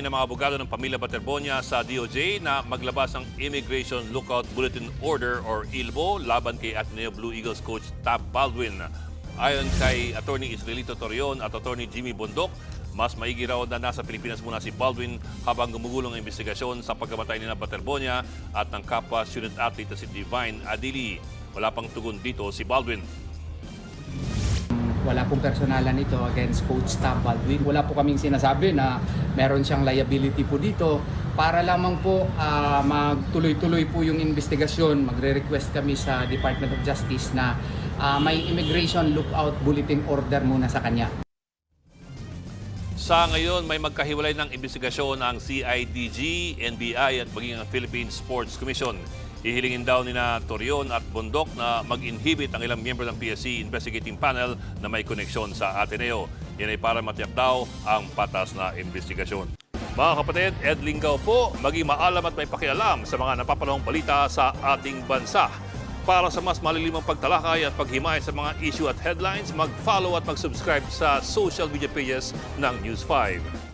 ng mga abogado ng pamilya Baterbonia sa DOJ na maglabas ng Immigration Lookout Bulletin Order or ILBO laban kay Ateneo Blue Eagles coach Tab Baldwin. Ayon kay Attorney Israelito Torion at Attorney Jimmy Bondok, mas maigi raw na nasa Pilipinas muna si Baldwin habang gumugulong ang investigasyon sa pagkamatay ni Baterbonia at ng kapwa student athlete na si Divine Adili. Wala pang tugon dito si Baldwin. Wala pong personalan ito against Coach Tab Baldwin. Wala po kaming sinasabi na meron siyang liability po dito. Para lamang po magtuloy-tuloy po yung investigasyon, magre-request kami sa Department of Justice na may Immigration Lookout Bulletin Order muna sa kanya. Sa ngayon, may magkahiwalay ng investigasyon ang CIDG, NBI at maging ang Philippine Sports Commission. Hihilingin daw ni Torion at Bondok na mag-inhibit ang ilang miyembro ng PSC Investigating Panel na may koneksyon sa Ateneo. Yan ay para matiyak daw ang patas na investigasyon. Mga kapatid, Ed Lingaw po, maging maalam at may pakialam sa mga napapanahong balita sa ating bansa. Para sa mas malilimang pagtalakay at paghimay sa mga issue at headlines, mag-follow at mag-subscribe sa social media pages ng News 5.